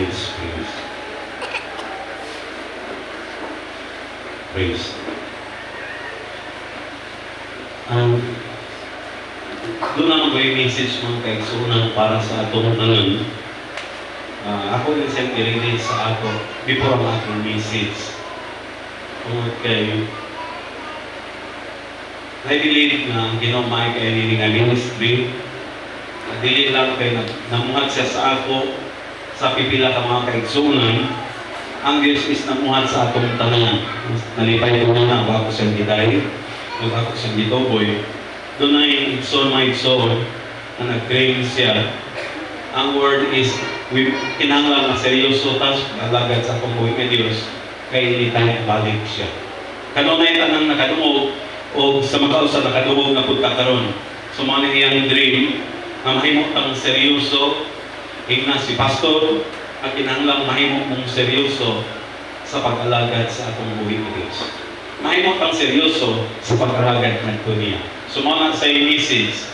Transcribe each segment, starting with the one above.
minutes, please. Praise. Doon na yung message mga kaigsunan para sa atong tanan. Ako rin siya i-relate sa ako before ang aking message. Okay. I believe na ginamay kayo ni nga ministry. Dili lang kayo namuhat siya sa ako sa pipila ka mga kaigsunan. Ang Diyos is namuhat sa atong tanan. Nalipay ko na bago siyang giday, bago siyang gitoboy. Doon ay igsoon mga igsoon na nag-claim siya. Ang word is kinanglan na seryoso tas alagad sa pambuhay ng Diyos kay hindi tayo balik siya. Kanunay tanang nakadungog o sa makausa nakadungog na punta karon. So mga iyang dream na mahimok ang seryoso hingna si pastor at kinanglang mahimok mong seryoso sa pag-alagad sa atong buhay ng Diyos. Mahimok ang seryoso sa pag-alagad ng dunia. So mga sa message.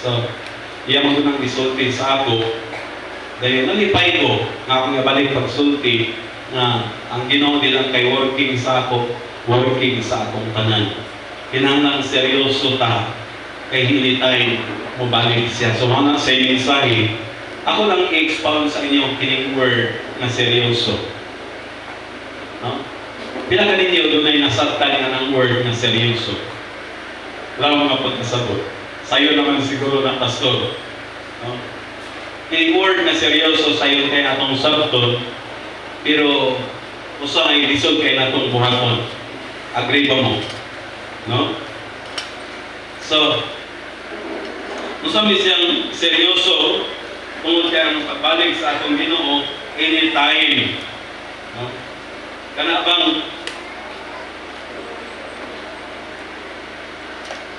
So, iya mo nang isulti sa ako dahil nalipay ko nga akong ibalik pagsulti na ang Ginoo nilang kay working sa ako, working sa akong tanan. Kinahanglan seryoso ta kay hindi tayo mabalik siya. So mga sa mensahe, ako lang i-expound sa inyo kining word na seryoso. No? Pila ninyo doon ay nasabtan nga ng word na seryoso. Wala mga pagkasabot. Sa'yo naman siguro na pastor. No? Kining word na seryoso sa'yo kay atong sabton, pero usa ay lisod kay natong buhaton. Agree ba mo? No? So, usa mi siyang seryoso tungod kay ang pagbalik sa atong Ginoo anytime. No? Kana bang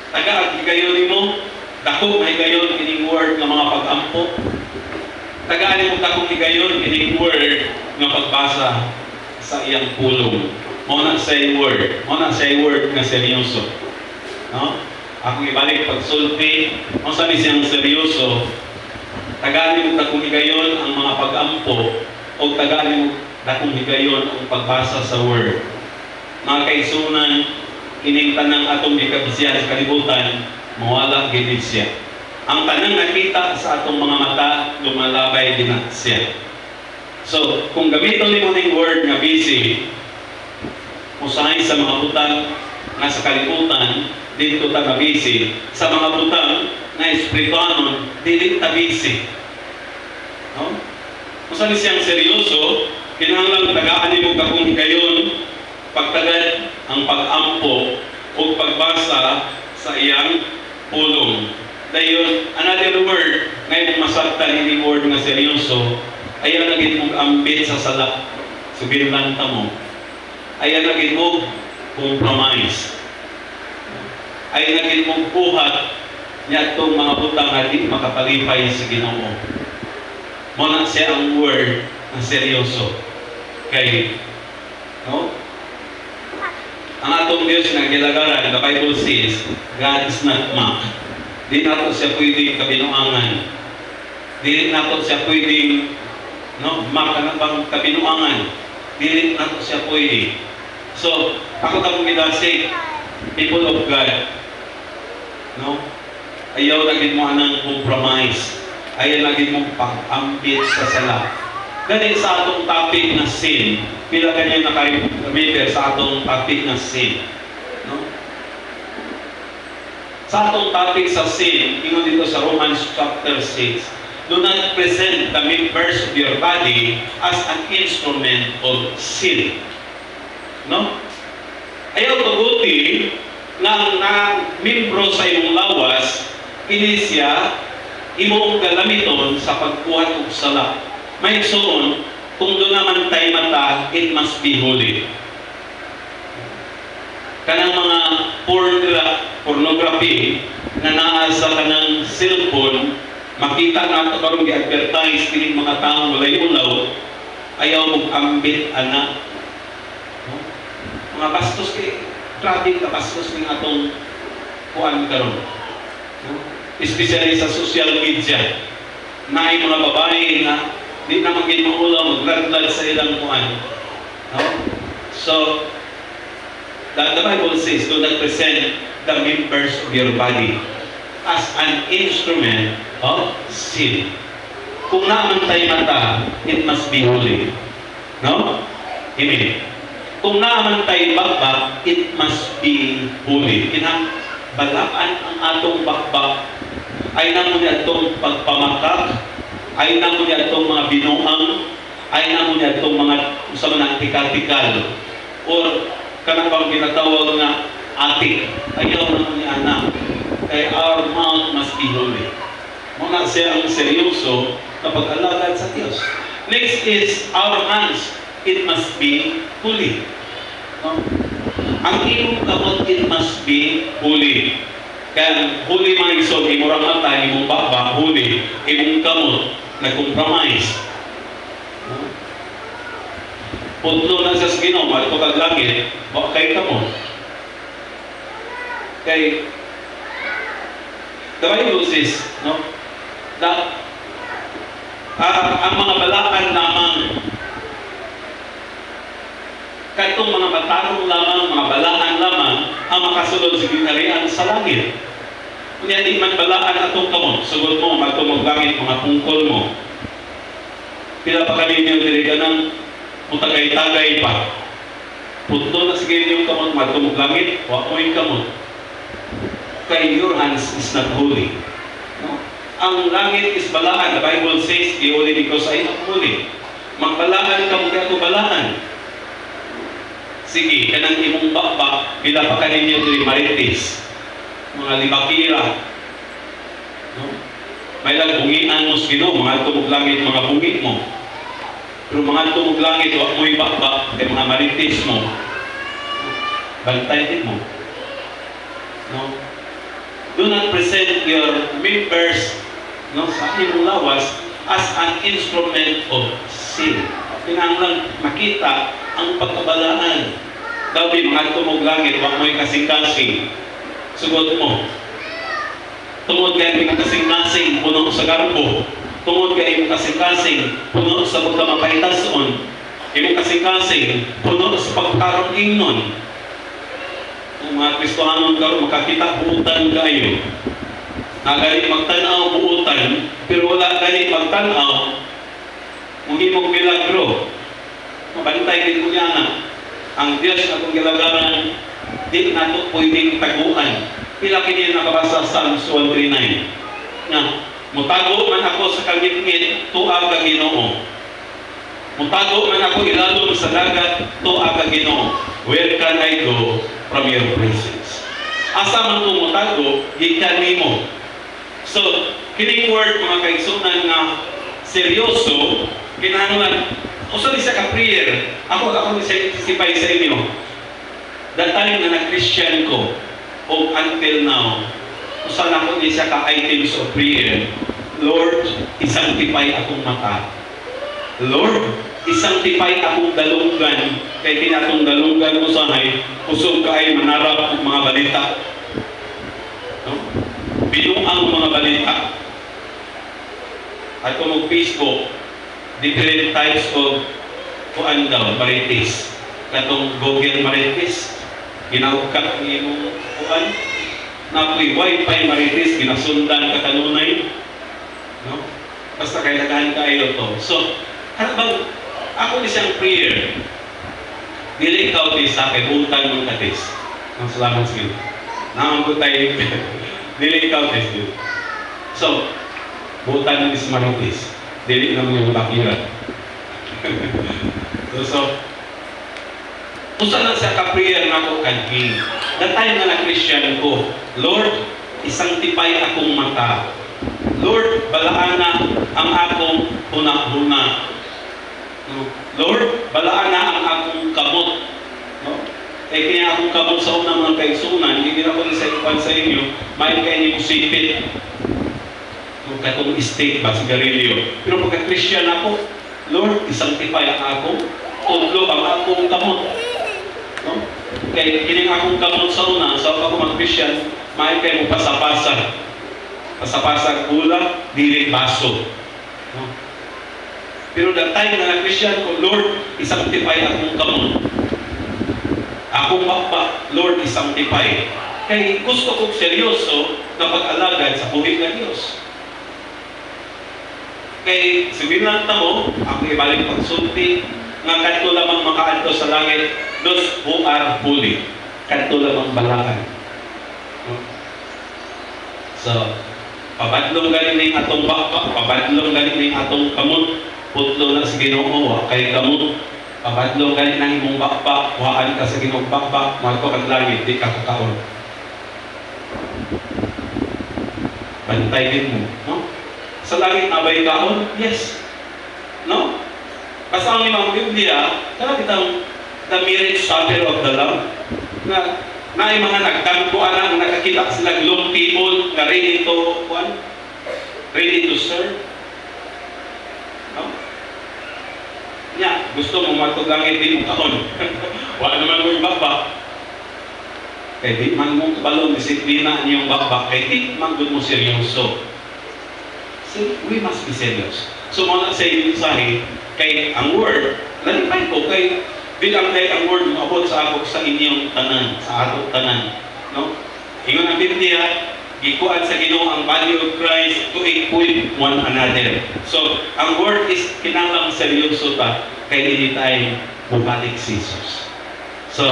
taga-higayon nimo, dako mahigayon kining word nga mga pag-ampo. Tagaan mo dako higayon kining word nga pagbasa sa iyang pulong. Mo na say word, nga seryoso. No? Ako ibalik pagsulti, mo sa siyang seryoso. Tagaan mo dako higayon ang mga pag-ampo o tagaan mo dako higayon ang pagbasa sa word. Mga kaisunan, kining tanang atong gikabisihan sa kalibutan, mawala gid siya. Ang tanang nakita sa atong mga mata, lumalabay din siya. So, kung gamiton nimo ning word nga busy, usahay sa mga butang nga sa kalibutan, dito ta busy. Sa mga butang nga espirituanon, dili ta busy. No? Usahay siyang seryoso, kinahanglan tagaan nimo kakong higayon pagtagad ang pag-ampo o pagbasa sa iyang pulong. Dayon, another word ngayon masabtan ini word nga seryoso, ayan naging mong ambit sa sala. Subilan ta mo. Ayan naging mong compromise. Ayan naging mong buhat niya itong mga butang na di makapalipay sa Ginoo. Muna siya ang word na seryoso. Kay, no? Ang atong Diyos na gilagaran, the Bible says, God is not mocked. Di nato siya pwedeng kabinuangan. Di nato siya pwedeng mock na bang kabinuangan. Di nato siya pwede. So, ako tapong gidasi, people of God, no? Ayaw lagi mo anang compromise. Ayaw lagi mo pag-ambit sa sala. Ganit sa atong topic na sin, pila ganyan naka-refer sa atong topic na sin. No? Sa atong topic sa sin, ingon dito sa Romans chapter 6, do not present the members of your body as an instrument of sin. No? Ayaw tuguti na membro sa imong lawas, ini siya imong galamiton sa pagkuhat og sala. May soon, kung doon naman tayo mata, it must be holy. Kanang mga pornography na naasa ka ng cellphone, makita na ito karong i-advertise kining mga taong walay ulaw, ayaw mong ambit, anak. No? Mga bastos kay, grabe ka bastos ng atong kuan karon. No? Especially sa social media, na ay mga babae na Di na maging maulaw, magladlad sa ilang kuan. No? So, the Bible says, do not present the members of your body as an instrument of sin. Kung naamantay mata, it must be holy. No? Amen. Kung naamantay bakbak, it must be holy. Balaan ang atong bakbak ay namo niya itong pagpamakak, ay namo niya itong mga binuang, ay namo niya itong mga usama ng tikal-tikal or kanang ginatawag na atik. Ayaw naman niya anak. Kaya our mouth must be holy. Muna siya ang seryoso na pag-alagad sa Diyos. Next is our hands. It must be holy. No? Ang imong kamot, it must be holy. Kaya holy mga isod, imong mata, imong baba, holy. Imong kamot, nag-compromise. No? Putlo na sa Ginoo, mato kag langit, wa kay kamot. Kay the Bible says, no, that ang mga balaan lamang, katong mga batarong lamang, mga balaan lamang, ang makasulod sa ginarian sa langit. Kunya di man balaan atong kamot, sugod mo, magtumog langit, mga pungkol mo. Pila pa kaninyo diri ganang mutagay-tagay pa. Punto na sige yung kamot, magtumog langit, wa mo'y kamot. Kay your hands is not holy. No? Ang langit is balaan. The Bible says, be holy because I am holy. Magbalaan ka mo ako balaan. Sige, kanang imong bakbak, pila pa kaninyo diri marites, mga libakira. No? May lang bungian mo sa Ginoo, mga tumog langit, mga bungi mo. Pero mga tumog langit, wag mo'y bakbak, kay mga marites mo. Bantay din mo. No? Do not present your members, no, sa imong lawas as an instrument of sin. Kinahanglan makita ang pagkabalaan. Daw di mga tumog langit, wag mo'y kasing-kasing. Sugod mo. Tungod kayo mga kasing-kasing, puno sa garbo. Tungod kayo mga kasing-kasing, puno sa pagkamapaytason. Imong kasing-kasing, puno sa pagkarong ingnon. Ang mga Kristohanon karon makakita buutan kayo. Nagalit magtanaw buutan, pero wala galit magtanaw, kung imong milagro. Mabantay din ko niya na ang Diyos na kung gilagaran, di nato pwedeng taguan. Pila kini nakabasa sa Psalms 139. Na, mutago man ako sa kagitgit, tuwa ka Ginoo. Mutago man ako ilalom sa dagat, tuwa ka Ginoo. Where can I go from your presence? Asa man ko mutago, gikan nimo. So, kining word mga kaigsunan nga seryoso, kinahanglan usa di sa ka-prayer. Ako ni sipay sa inyo. That time na na-Christian ko, o until now, usa na ko ni sa ka-items of prayer. Lord, isanctify akong mata. Lord, isanctify akong dalunggan. Kay tinatong dalunggan ko sanay, usog kaay manarap og mga balita. No? Binuang mga balita. At kung mag-Facebook, different types of kuan daw, marites. Katong Google marites, ginawagkat ng imong kuan. Napoy wifi marites, ginasundan ka kanunay. No? Basta kailangan kayo to. So, bang, ako ni siyang prayer. Dili ikaw di sa akin, utang mong katis. Ang salamat sa iyo. Naman ko tayo, dili ikaw tis. So, utang ng ismaritis. Dili naman yung lakiran. so, usa lang sa ka-prayer na ako kanhi. That time na na-Christian ko, Lord, isanctify akong mata. Lord, balaana ang akong huna-huna. Lord, balaana ang akong kamot. No? Eh, kaya akong kamot sa unang mga kaigsunan, hindi na ko sa ipan sa inyo, may kayo ni musipit. Katong state ba, sigarilyo. Pero pagka-Christian ako, Lord, isanctify ang akong tudlo ang akong kamot. No? Kaya kining akong kamot sa una, sa ako mag-Christian, may kayo mo pasapasag. Pasapasag ulam, dili baso. No? Pero the time na na-Christian ko, Lord, isanctify akong kamon. Akong bakbak, Lord, isanctify. Kaya gusto kong seryoso na pag-alagad sa buhay ng Diyos. Kaya sabihin lang mo, ako ibalik pagsulti, nga kanto lamang makaanto sa langit, those who are holy. Kanto lamang balakan. So, pabadlong galing na yung atong bakbak, pabadlong galing na yung atong kamon, putlo na sa Ginoo, kay kamon, pabadlong galing na imong bakbak, waan ka sa Ginoong bakbak, marko kang langit, di ka kakaon. Bantay din mo, no? Sa langit abay kaon? Yes. No? Basta ang limang Biblia, kaya kitang the marriage supper of the Lamb, na yung mga nagkampuan ang nakakita silang long people na ready to serve. No? Gusto mo matulangin din mo kaon. Wala naman mo yung bakbak. Kaya di man mo balong disiplina niyong bakbak, kaya di man good mo seryoso. So, we must be serious. So, mga sa mensahe, kay ang word, nalipay ko, kay bilang kay ang word maabot sa ako sa inyong tanan, sa atong tanan. No? Ingon ang Biblia, gikuan sa Ginoo ang body of Christ to equip one another. So, ang word is kinahanglan seryoso ta, kay hindi tayo bumalik si Jesus. So,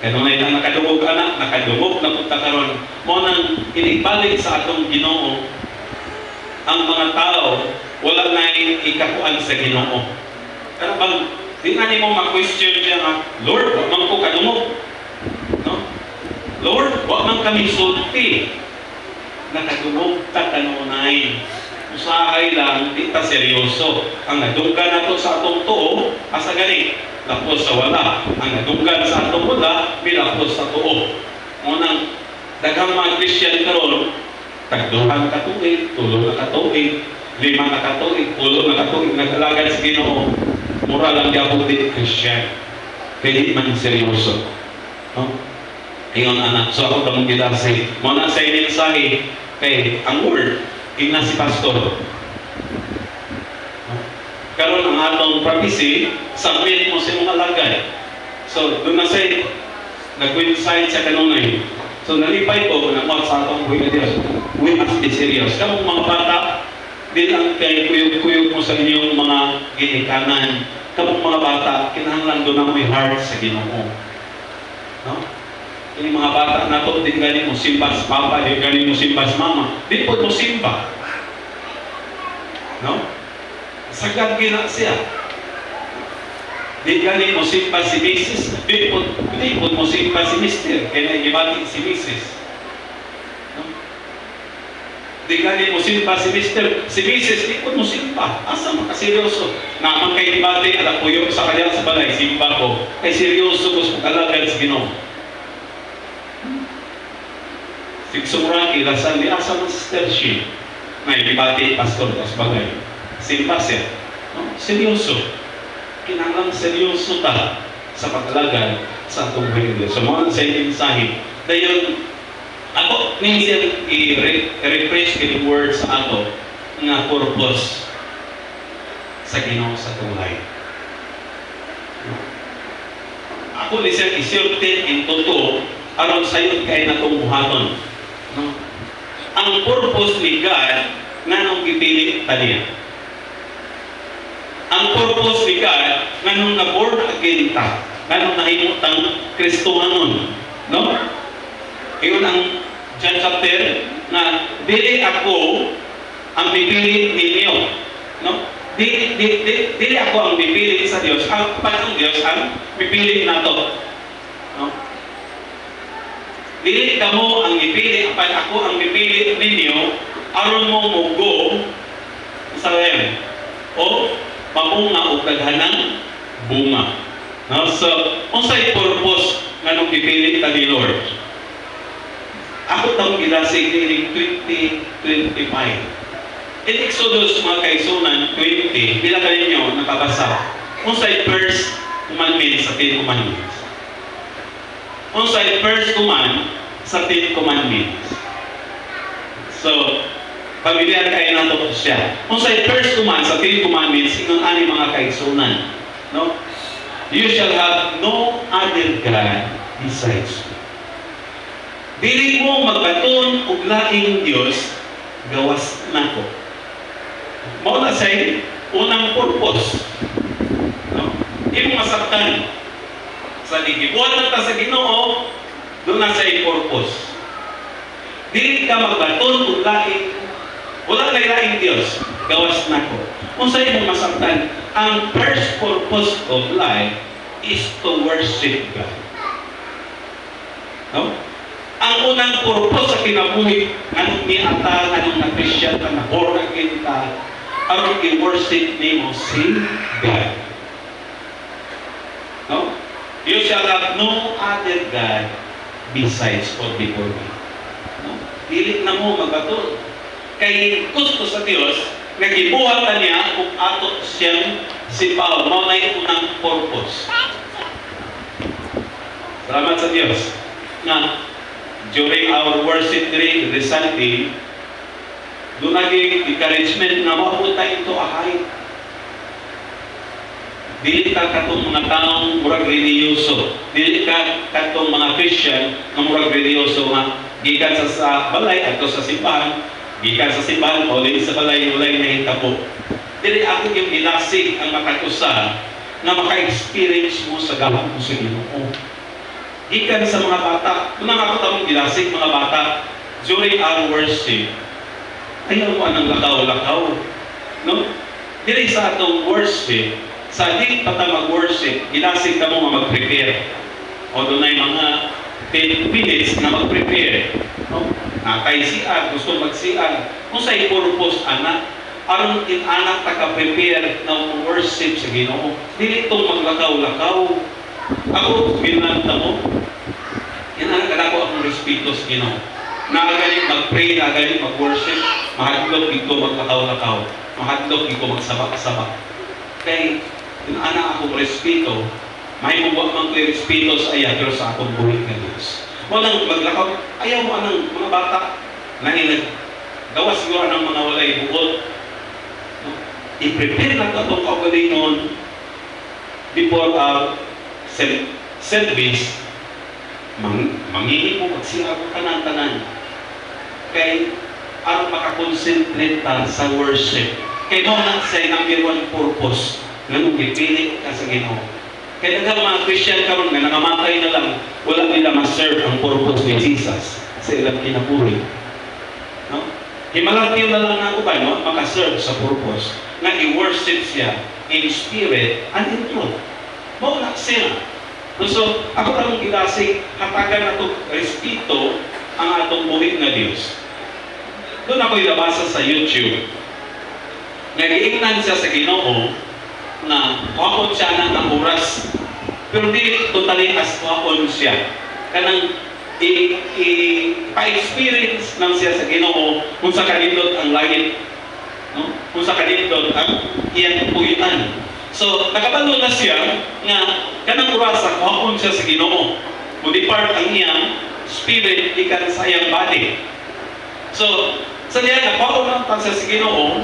kanunay na nakadungog anak, nakadungog na punta karon, mo nang inibalik sa atong Ginoo ang mga tao wala na ikakuan sa Ginoo. Ano bang di na nimo ma-question siya nga, Lord, wa man ko kadungog. No? Lord, wa man kami sulti. Nakadungog ta kanunay. Usahay lang, di ta seryoso. Ang nadunggan nato sa atong tuo, asa gani? Lapos sa wala. Ang nadunggan sa atong wala, bilapos sa tuo. Unang daghang mga Christian karon, tagduhan na katuig, tulo na katuig, 5 na katuig, 10 na katuig, nag-alagad sa Ginoo. Mura lang di ako di Christian. Kaya man seryoso. No? Iyon anak. So ako tamang gilasi. Muna sa mensahe kay ang word, ina si pastor. No? Karon ang atong prophecy, submit mo sa mga alagad. So doon na sa nag-website sa kanunay. So nalipay ko na mo sa atong buhay na Diyos. We must be serious. Kamong mga bata, di lang kay kuyog-kuyog mo sa inyong mga ginikanan. Kamong mga bata, kinahanglan doon na may heart sa Ginoo. No? Yung mga bata na to, di gani mo simba sa papa, di gani mo simba sa mama. Di po mo simba. No? Sagad gina siya. Di gani mo simba si Mrs. Di po mo simba si Mr. Kaya nagibati si Mrs. No? Di gani mo simba si Mr. Si Mrs. Di po mo simba. Asa makaseryoso? Naman kay dibati, alam ko yung sa kanya sa balay, simba ko. Kay seryoso ko sa kalagad sa Ginoo. Sigsumuraki, rasan di asa man sister she. May dibati, pastor, sa bagay. Simba siya. No? Seryoso. Kinahanglan seryoso ta sa pag-alagad sa atong buhay. So, mga sa mensahe. Dayon, ako, minsan i-refresh kini word sa ato nga purpose sa Ginoo sa buhay. Ako minsan isultin in totoo aron sayon kay natong buhaton. No? Ang purpose ni God nganong gipili taniya. Ang purpose ni God nganong na-born again ta, nganong nahimutang Kristohanon. No? Iyon ang John chapter na dili ako ang pipili ninyo. No? Dili ako ang pipili sa Dios, ang patong Dios ang pipili nato. No? Dili kamo ang pipili, apan ako ang pipili ninyo aron mo mugo sa layan o mamunga o daghanang bunga. No? So, unsay purpose nganong pipili ta ni Lord? Ako taong gilasig ni 2025. In Exodus mga kaisunan 20, bila kayo nyo nakabasa, unsay first commandment sa 10 commandments? Unsay first command sa 10 commandments? So, Pamilyar kayo na ito siya. Kung sa first command, sa 10 commandments, ingon ani mga kaigsunan. No? You shall have no other God besides me. Dili mo magbaton og laing Dios gawas nako. Mao na say unang purpose. No? Imo masabtan sa gibuhat man ta sa Ginoo, doon na say purpose. Dili ka magbaton og laing wala lain Diyos, gawas nako. Kung sa imong masabtan, ang first purpose of life is to worship God. No? Ang unang purpose sa kinabuhi, anong niata, anong na-Christian ka, na-born again ka, aron i-worship nimo si God. No? You shall have no other God besides or before me. No? Dili na mo magbaton. Kay gusto sa Dios nga gibuhat niya kung ato siyang si Paul. Mao na yung unang purpose. Salamat sa Dios na during our worship day, the Sunday, doon naging encouragement na mapunta ito ahay. Dili ka katong mga taong murag religyoso. Dili ka katong mga Christian na murag religyoso nga gikan sa balay ato sa simbahan. Gikan sa simbahan, ulit sa balay, ulay na hitabo. Dili ako yung ilasig ang makatusa na maka-experience mo sa gawin mo sa Ginoo. Gikan sa mga bata, kung ako tamang ilasig mga bata, during our worship, ayaw mo anang lakaw-lakaw. No? Dili sa atong worship, sa di pa ta mag-worship, ilasig ka mo nga mag-prepare. O doon ay mga 10 minutes na mag-prepare. No? Nakay siya, gusto magsiyan. Kung sa'y purpose, anak, aron anak taka-prepare na worship sa Ginoo. Dili itong maglakaw-lakaw. Ako, binanta mo. Yan ang kadako akong respeto sa Ginoo. Nakagaling mag-pray, nakagaling mag-worship, mahadlok dito maglakaw-lakaw. Mahadlok dito magsabak-sabak. Kaya, yung anak akong respeto, may buwak mang respeto sa iya, pero sa akong buhay na Diyos. Walang maglakaw, ayaw mo anang mga bata na gawas siguro ng mga walay bukod. No? I-prepare na ito itong kaugalingon before our service. Mangingi mo magsiyago ka ng tanan. Kaya ang makakonsentrate ta sa worship. Kaya mo na sa number one purpose na nung ipili ka sa Ginoo. Kaya nga mga Christian karon nga nakamatay na lang, wala nila ma-serve ang purpose ni Jesus sa ilang kinabuhi. No? Himalatiyo na lang ako ba, no? Maka-serve sa purpose na i-worship siya in spirit and in truth. Mawala siya. So, ako lang gilasig, hatagan na ito, respeto ang atong buhay na Diyos. Doon ako ilabasa sa YouTube. Nag-iingnan siya sa Ginoo na wakon siya ng oras. Pero di totally as wakon siya. Kanang i-experience lang siya sa Ginoo kung sa kanindot ang langit. No? Kung sa kanindot ang iyang puyitan. So, nakabalo na siya nga kanang oras wakon siya sa Ginoo. Mo-depart ang iyang spirit ikan sa iyang body. So, sa diya nakawon lang pa siya sa Ginoo,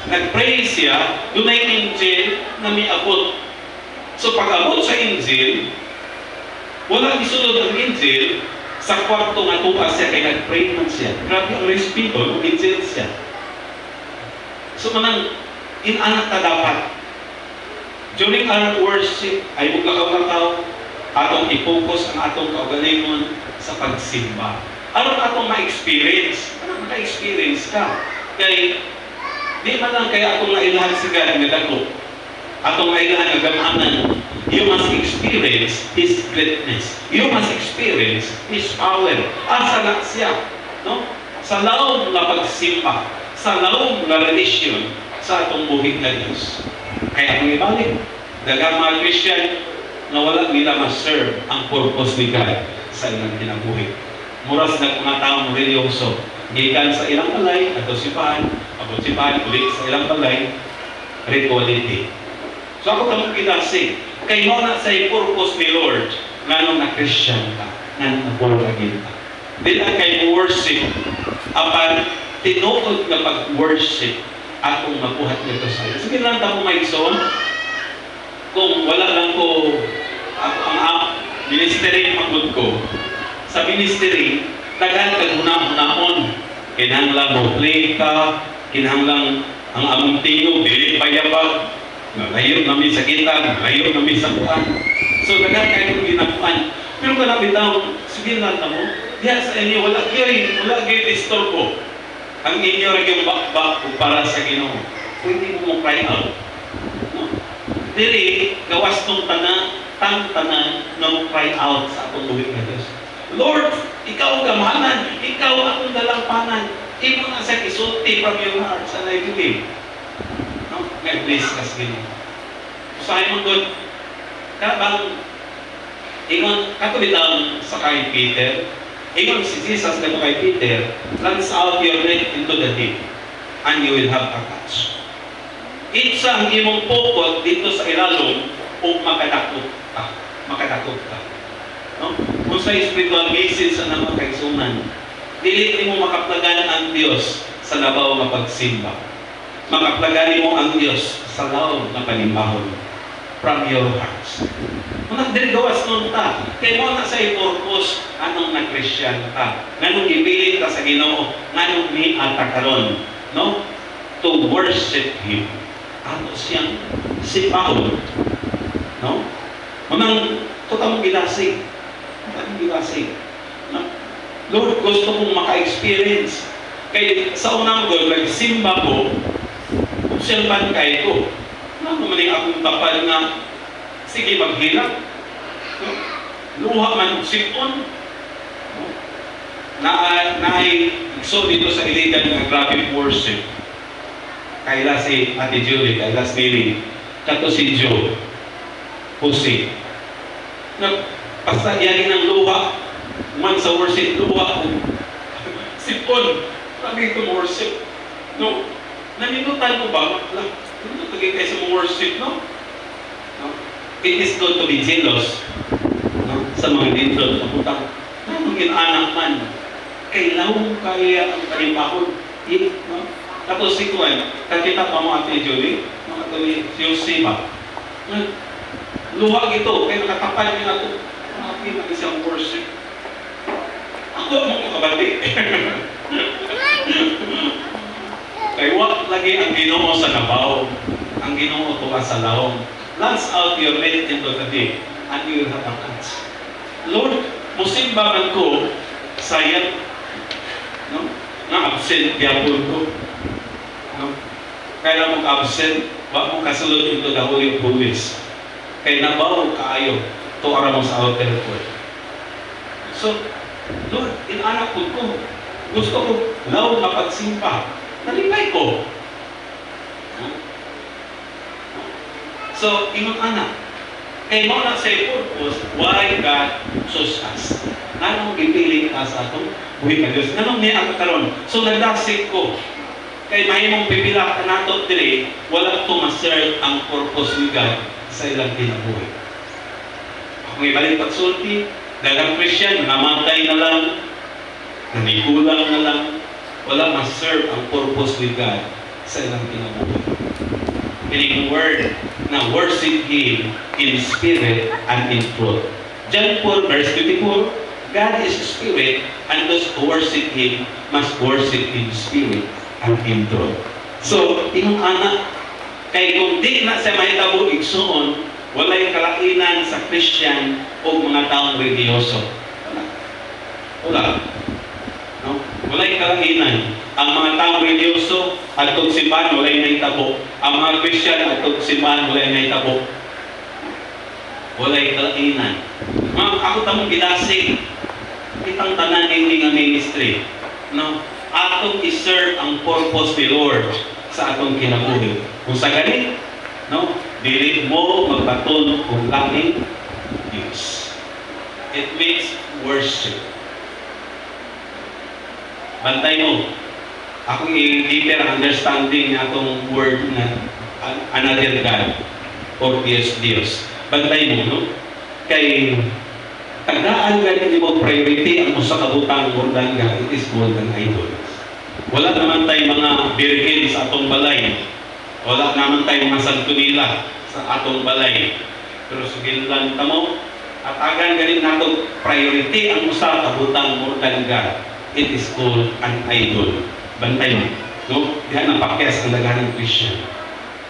nag-pray siya, doon ay angel na may abot. So pag-abot sa angel, wala isunod ang angel sa kwarto nga tuwa siya, kaya nag-pray man siya. Grabe ang respeto, ang angel siya. So manang, inanak ka dapat. During our worship, ay maglakaw-lakaw, atong i-focus ang atong kaugalingon sa pagsimba. Ano atong ma-experience? Ano ma-experience ka? Kaya, di man lang kaya atong nailahan si God nga dako. Atong nailahan nga gamahanan. You must experience His greatness. You must experience His power. Asa na siya. No? Sa laom na pagsimba. Sa laom na relasyon sa atong buhig na Diyos. Kaya ang ibalik, dagang mga Christian na wala nila ma-serve ang purpose ni God sa ilang kinabuhi. Muras na mga taong religyoso. Gikan sa ilang balay, ato sipahan, ulit sa ilang balay, rituality. So ako tamang kinasi, kay mo na sa purpose ni Lord, nga nung na-Christian ka, nga nung na-born again ka. Di lang kay worship, apan tinuod nga pag-worship atong mabuhat nito sa iyo. Sige lang ta mo may son, kung wala lang ko ang ministry pagod ko, sa ministry, tagal kaguna-unaon. Kinahanglan mo play ka, kinahanglan ang among tingog, dili payapag, layo namin sa kita, layo namin sa buwan. So, tagal kayo ginapuan. Pero kung nabitaw, sige lang mo, diya sa inyo, wala kayo disturbo. Ang inyo rin yung bakbak para sa Ginoo. Pwede mo cry out. No? Dili, gawas nung tanan na mo cry out sa atong buwig na Diyos. Lord, ikaw gamanan, ikaw akong dalampanan. Imo na sa isulti from your heart sa naibigay. No? God bless us Ginoo. Usahay mo good. Bang, ingon, katulitang sa kay Peter, ingon si Jesus na kay Peter, launch out your net into the deep, and you will have a catch. Itsa ang imong pukot dito sa ilalong o makadakot ka. No? Kung sa spiritual basis sa naman kaisunan, dili mo makaplagan ang Diyos sa labaw nga pagsimba. Makaplagan mo ang Diyos sa law nga panimbahon from your hearts. Kung dili gawas nun ta, kay mo na sa purpose anong na-Christian ka, nganong ipilit ka sa Ginoo, nganong ni atakaron, no? To worship Him. Ano siyang sipaon, no? Manang tutang gilasig. Lord, gusto kong maka-experience. Kaya sa unang goal, nagsimba ko, observan kayo ko. Ano man yung akong tapal na, sige, maghilap. No? Luha man, sipon. No? So dito sa iligan ng grabe worship. Kaila si Ate Julie, kaila si Mary, kato si Joe, Jose. Basta yan ng luha, man sa worship, luha, sipon, lagi ito worship. No? Naninutan mo ba? Lagay kayo sa worship, no? It is good to be jealous, no? Sa mga dito, kaputang, maging anak man, kailangan kaya ang panipahon, no? Tapos si Kuan, kakita pa mo Ate Julie, mga tuloy, si Josepa, luha ito, kaya nakatapal niya ako, mga isang worship. Ako mo kabati. Kaya wag lagi ang Ginoo sa nabaw, ang Ginoo tuwa sa lahom. Launch out your net into the deep, and you will have a catch. Lord, musimba man ko, sayang, no? Na absent gyapon ko. No? Kaya mag-absent, wag mo kasulod into the Holy of Holies. Kaya nabaw kaayo, tuara mo sa outer court. So, Lord, inanak ko, gusto ko, law na pagsimpa, nalipay ko. So, ingon anak, kay mo na sa purpose, why God chose us? Anong gipiling ka sa atong buhay ka Diyos? Anong niya ang karon? So, nagdasig ko. Kay mahimong pipila ka nato dire, wala to ma-serve ang purpose ni God sa ilang kinabuhi. Kung ibalik pagsulti, dalang Christian, namatay na lang, nanikulang na lang, wala ma-serve ang purpose ni God sa ilang kinabuhi. Kining word na worship Him in spirit and in truth. John 4 verse 24, God is spirit, and those who worship Him must worship in spirit and in truth. So, inong anak, kay kung di na sa mahitabo igsuon, walay kalainan sa Christian o mga taong religyoso. Wala. No? Walay kalainan. Ang mga taong religyoso at simbahan walay nahitabo. Ang mga Christian at simbahan walay nahitabo. Walay kalainan. Ako tamong gidasig. Itang tanan hindi nga ministry. No? Atong iserve ang purpose ni Lord sa atong kinabuhi. Kung sa ganit, no? Dili mo magbaton kung langit Diyos. It means worship. Bantay mo. Ako i-deeper understanding na itong word na another God or Diyos. Bantay mo, no? Kay tandaan ka hindi mo priority ang usa ka butang golden God, it is golden idols. Wala naman tayo mga birhen sa atong balay. Wala naman tayo mga santo nila sa atong balay. Pero sugilan tamo, at agan ganin nato priority ang usa ka butang more than God. It is called an idol. Bantay mo, no? Diyan ang pakyas ang daghanang Christian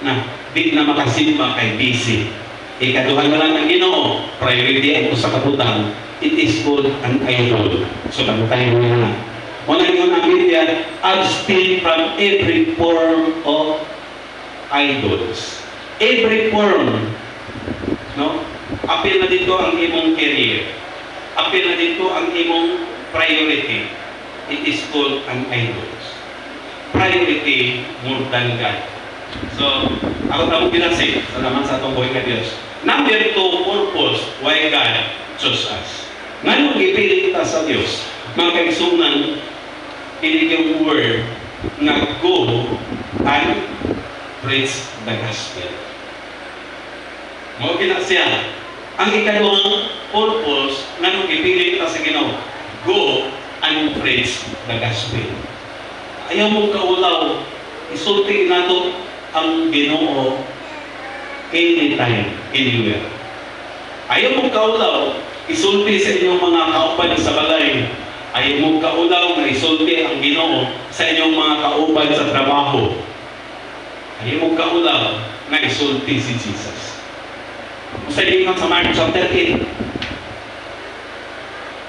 na di na makasimba kay busy. Ikaduhan na lang ang Ginoo, priority ang usa ka butang. It is called an idol. So bantay mo na. Una yun ang media, abstain from every form of idols. Every form, no? Apil na dito ang imong career. Apil na dito ang imong priority. It is called an idols. Priority more than God. So, ako na pinasay, salamat sa atong buhay ka Diyos. Number 2, purpose, why God chose us. Ngayon, ipili kita sa Diyos. Mga kaigsunan, ini yung word na go and preach the gospel. Mao gina siya. Ang ikaduhang purpose nganong ipili kita sa Ginoo, go and preach the gospel. Ayaw mong kaulaw, isulti nato ang Ginoo anytime, anywhere. Ayaw mong kaulaw, isulti sa inyong mga kauban sa balay. Ayaw mong kaulaw na isulti ang Ginoo sa inyong mga kauban sa trabaho. Ayaw mong kaulaw na isulti si Jesus. Sa inyo sa Mark chapter 8,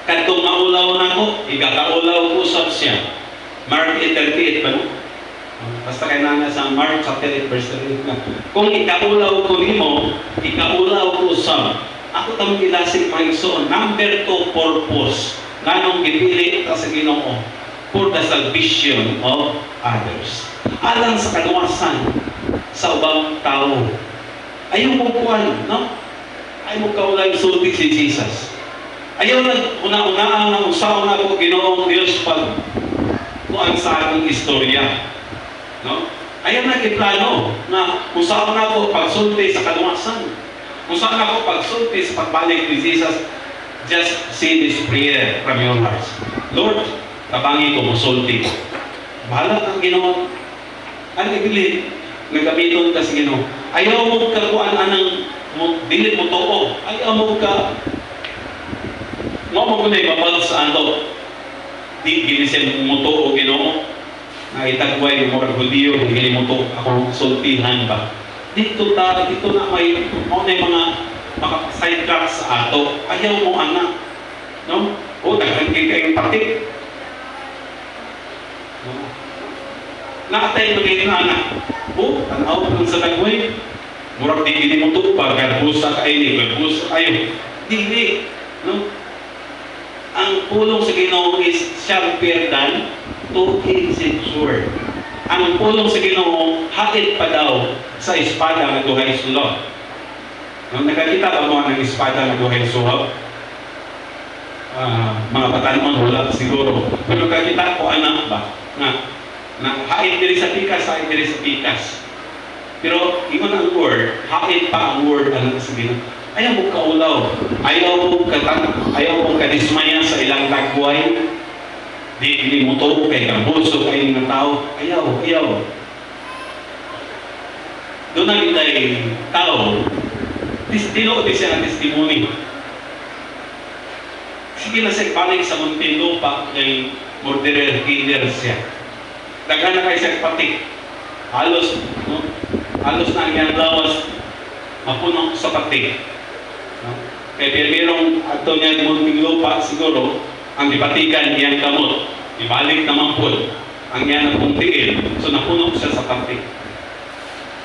kadtong maulaw na ko, igakaulaw ko sa siya. Mark 8:38 ba no? Basta kay na sa Mark chapter 8 verse 38 na. Kung ikaulaw ko nimo, ikaulaw ko sa. Ako tamang ilasig pangigsoon. Number 2, purpose. Nganong gipili ta sa Ginoo for the salvation of others. Alang sa kaluwasan sa ubang tao. Ayaw mo kuwan, no? Ayaw mo kaulay sulti si Jesus. Ayaw na una-unaan na usaw na po Ginoong Diyos pag kuan sa ating istorya. No? Ayaw na iplano na usaw na po pagsulti sa kaluwasan. Usaw na po pagsulti sa pagbalik ni Jesus. Just say this prayer from your hearts. Lord, tabangi ko, musulti ko. Bahala ang Ginoo. Ano ibili? Nagamiton ka sa Ginoo. Ayaw mo ka kuan anang dili mo too. Ayaw mo ka mo na ibabal sa ano. Di ginisen mo too Ginoo. Naitagway mo mga Hudiyo, hindi mo to ako sultihan ba. Dito na may mga maka-sidetrack sa ato. Ayaw mo anak. No? O, daghan kayong patik. No? Nakatay magiging anak. O, tanaw kung sa nagway. Murag di mo ito pa. Garbusa ka ini, garbusa kayo. Dili. No? Ang pulong sa Ginoo is sharper than two-edged sword. Ang pulong sa Ginoo, hatid pa daw sa espada na duhay sulod. Nung nakakita ba mo ng espada na duhay suhab? Mga batanon wala siguro. Pero nakakita ko anak ba? Na haid diri sa pikas, haid diri sa pikas. Pero ingon ang word, haid pa ang word ang sa Ginoo. Ayaw mo kaulaw. Ayaw mo kadismaya sa ilang tagway. Di mo to kay karbuso kay ng tao. Ayaw. Doon ang itay tao. Dino di siya ang testimony. Sige na siya panig sa Muntinlupa kay murderer killer siya. Dagan na kayo siya patik. Halos na ang iyang lawas mapunong sa patik. Kaya pirmirong ato niya Muntinlupa siguro ang dipatikan iyang kamot. Ibalik naman po ang iyang napuntiin. So napunog siya sa patik.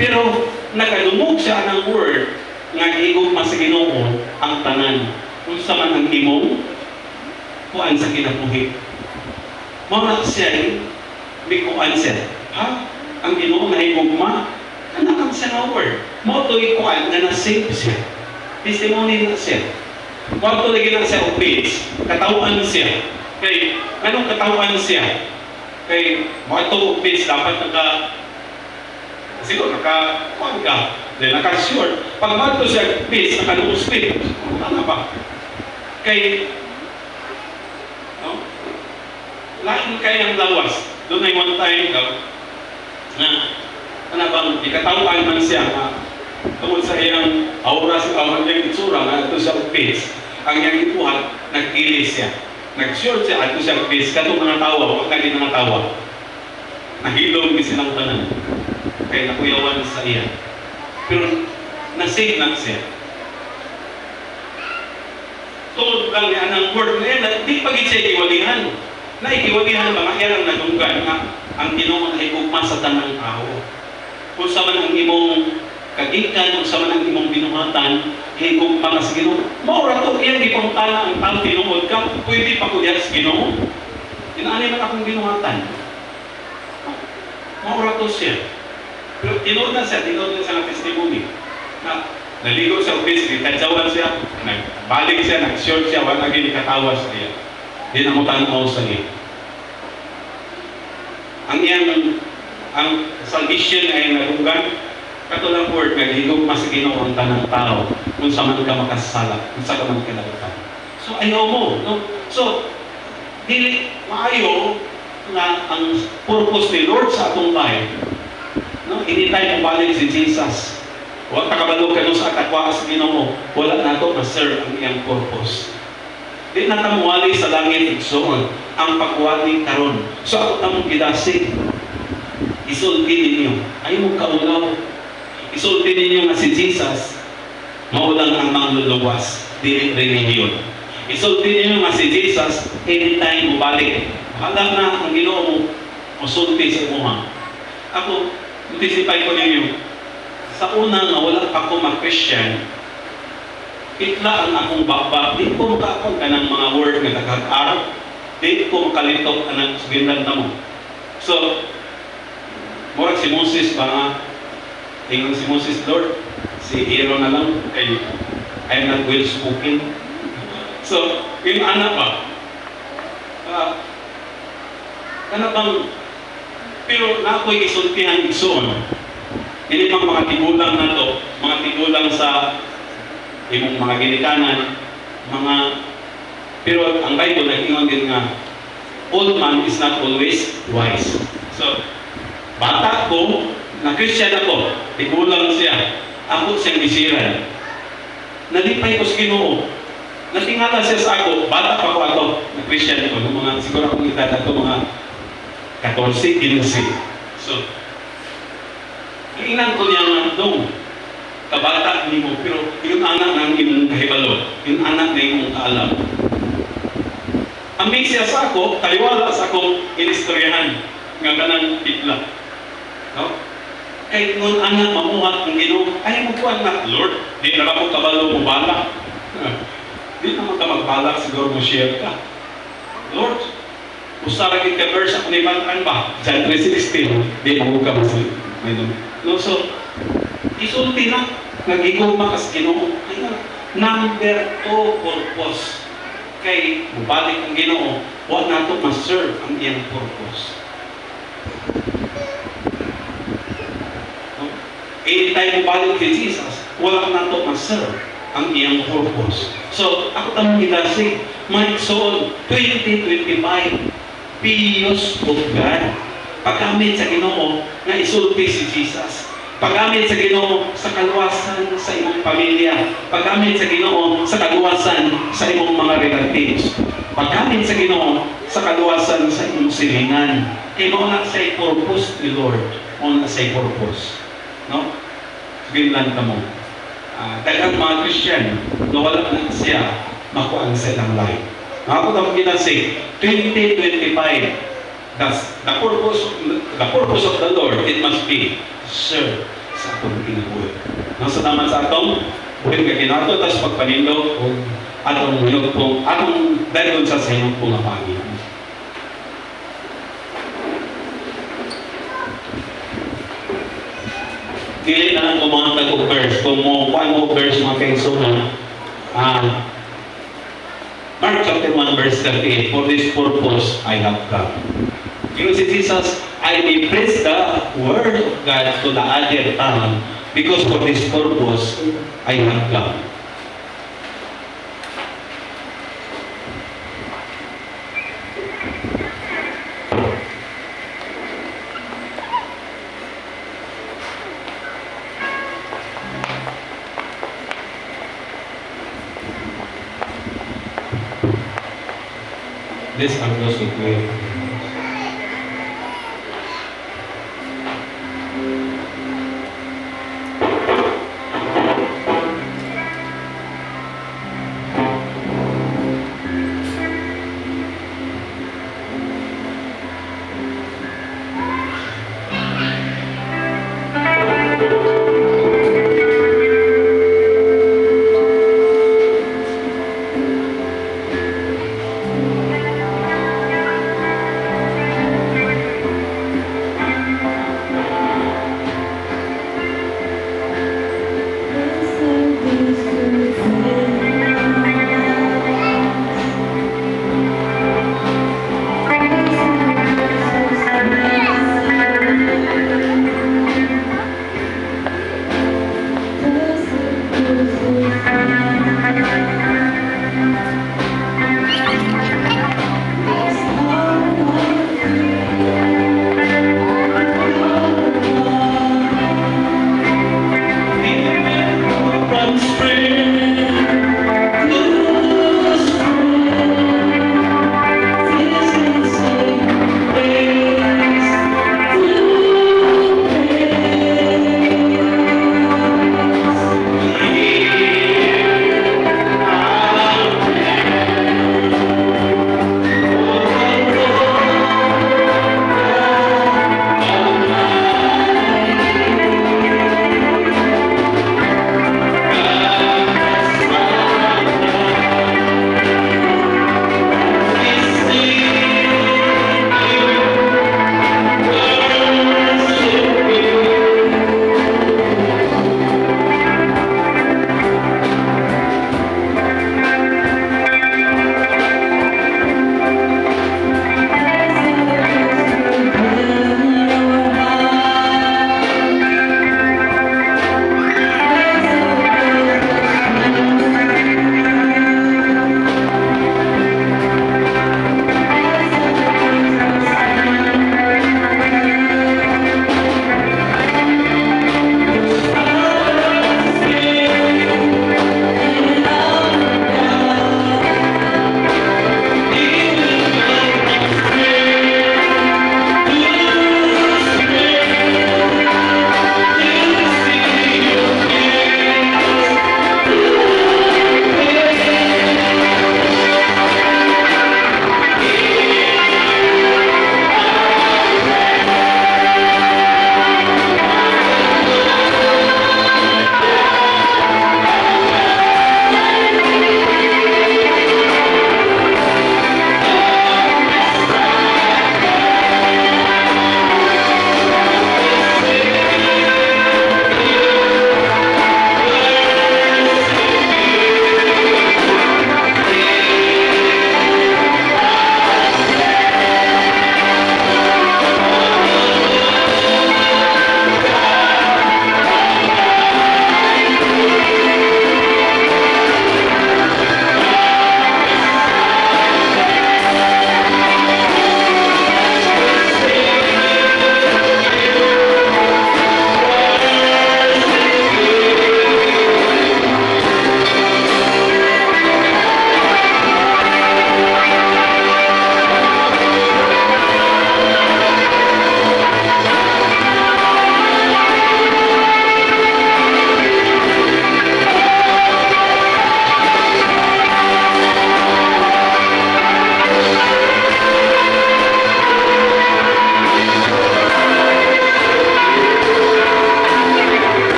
Pero nakalumog siya ng word nga higog mas Ginoo ang tanan kung sa man ang imong kuan sa kinabuhi. Mao siya may kuan siya. Ha? Ang Ginoo na higugma kanang siya nga word. Mao to'y kuan nga na-save siya. Testimony na siya. Mao to'y gina siya obedience. Katawaan siya. Kay anong katawaan siya? Kay mao to obedience dapat siguro kuan ka. Then naka-short. Pag mato siya, please, naka-no-split. Ano ba? Kay, no? Lain kayang lawas. Doon ay one time na bang ikatawan man siya na tungkol sa iyang aura sa awan niyang itsura nga ito sa face. Ang iyang ipuhat, nagkilis siya. Nag-short siya ito sa face. Katong mga tawa, huwag kagi mga tawa. Nahilom din silang tanan. Kaya nakuyawan sa iya. Pero nasave na siya. Tungkol lang niya ang word na yan, di pagit siya ikiwalihan. Na ikiwalihan ba nga yan ang nadunggan nga ang Ginoo ay ugma sa tanang tao. Kung sa man ang imong kagikan, kung sa man ang imong binuhatan, higugma ka sa Ginoo. Maura to, iyan di pangutana ang tao tinuod ka, pwede pa ko diyan sa Ginoo. Inaanay man akong binuhatan. Maura to siya. Pero tinuod na siya ng testimony. Na naligo sa office, kitadyawan siya, nagbalik siya, nag-short siya, wala naging ikatawas niya. Di na mo tanaw sa iya. Ang salvation ay nalunggan, katulang word, naghigog mas Ginoo ang tanang tao, kung sa man ka makasala, kung sa ka man kinalatan. So, ayaw mo, no? So, dili, maayo na ang purpose ni Lord sa atong life, no? Anytime mo balik si Jesus, huwag nakabalo ka sa atakwa sa Ginoo, wala na ito ma-serve ang iyang purpose. Di na tamuwali sa langit igsoon ang pagwali karon. So ako tamong gidasig. Isulti ninyo. Ay mo kaulaw. Isulti ninyo nga si Jesus maulang ang mangluluwas. Dili religion. Isulti ninyo nga si Jesus anytime mo balik. Hala na ang Ginoo mo musulti sa imuha. Ako, anticipate ko ninyo. Sa una nga wala pa ko mag-Christian, itla ang akong baba, di ko makakon ka ng mga word nga nagkag-arap, di ko makalitok ka ng sugindan na mo. So, murag si Moses ba nga, tingnan si Moses, Lord, si Aaron na lang, kay I'm not well spoken. So, yung anak ba, bang, pero na ako'y isultihan igsoon, hindi pang mga tigulang na to, mga tigulang sa imong mga ginikanan, pero ang Bible nag-ingon din nga, old man is not always wise. So, bata ko, na-Christian ako, tigulang siya, ako siyang bisiran. Nalipay ko sa Ginoo. Natingala siya sa ako, bata pa ko ako, na-Christian ako, mga, siguro akong edad ako, mga 14, 15. So, iinan ko niya nga doon, kabata ni mo, pero yung anak ng imong kahibalo, yung anak na imong kaalam. Ambing siya sa ako, kaliwala sa akong inistoryahan, nga kanang tipla. No? Kahit nung anak mamuhat ng Ginoo, ay mo po anak, Lord, di na ako kabalo mo balak. Di naman ka magbalak, siguro mo share ka. Lord, usaragin ka verse ako ni Bantan ba? John 3:16, di mo ka masal. No, so, isulti na, nag-iguma kas Ginoo. Number 2 purpose. Kay mubalik ang Ginoo, huwag na ito ma-serve ang iyang purpose. No? Anytime mubalik kay Jesus, wala na ito ma-serve ang iyang purpose. So, ako tamang kinasi, my soul, 2025, Piyos of God. Paggamit sa Ginoo na isulti si Jesus. Paggamit sa Ginoo sa kaluwasan sa imong pamilya. Paggamit sa Ginoo sa kaluwasan sa imong mga relatives. Paggamit sa Ginoo sa kaluwasan sa imong silingan. Kaya mo na sa purpose ni Lord. Mo na sa purpose. No? Sabihin ka mo. Daghang mga Christian, nawala na siya makuha sa ilang life. Ako tamang kinasi, 2025, the purpose of the Lord, it must be serve sa atong kinabuhi. Nasa naman sa atong buhin ka kinato, tapos pagpanindo, atong hinugpong, atong dahil sa hinugpong na Panginoon. Dili na lang kumanta ko verse, kung mo verse mga kaisunan, Mark chapter 1 verse 38, for this purpose I have come. You see, Jesus, I may preach the word of God to the other tongue because for this purpose I have come. Let's close with prayer.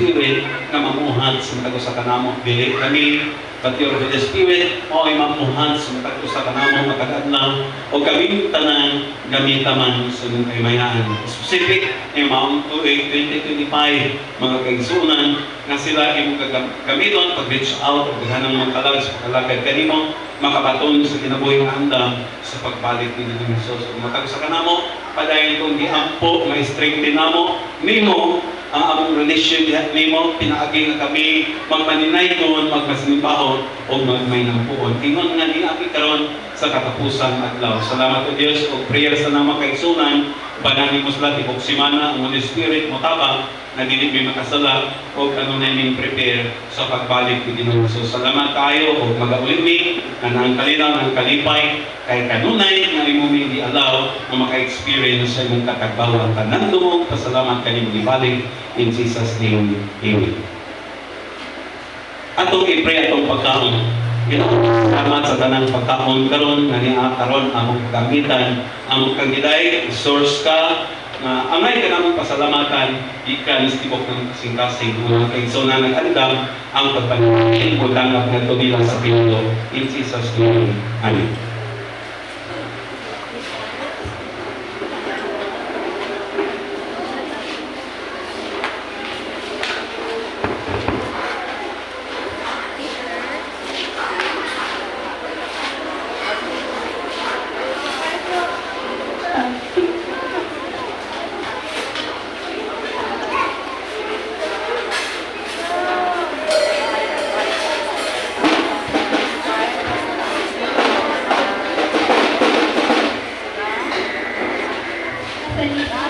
Spirit nga mamuhat sa matag usa ka namo. Dili kami but your Holy Spirit o ay mamuhat sa matag usa ka namo matag-adlaw o kaming tanan gamitaman sa inyong kaymayan. Specific ay maong tuig 2025 mga kaigsunan nga sila imong gamiton pag-reach out o daghanang mga kalag sa pagkalagad kanimo makabaton sa kinabuhi nga andam sa pagbalik ni Jesus. Kung matag sa kanamo, padayon kung giampo, ma-strengthen namo, nimo ang among relasyon dihat nimo, pinaagi nga kami magmaninay doon, magmasimbahon o magmay ng puon. Ingon nga ni abi karon sa katapusan adlaw. Salamat o Dios o prayer sa nama kaigsunan, banani mo sila tibok simana ang Holy Spirit mo tabang na dili mi makasala o kanunay ning prepare sa pagbalik ni Ginoo. So salamat kayo o magauli mi ang kalinaw ng kalipay kay kanunay nga imo mi di-allow na maka-experience sa imong katagbaw ang tanan dumong pasalamat kanimo gibalik in Jesus name. Amen. Atong i-pray atong pagkaon. Salamat sa tanang pagkaon karon nga niya karon among gamitan among kagilay source ka na angay ka namang pasalamatan ikan istibok ng kasing-kasing mga kaigsunan ng andam ang pagpanahin o dangat ng tubilang sa Pinulo in Jesus name. Amen. Salita.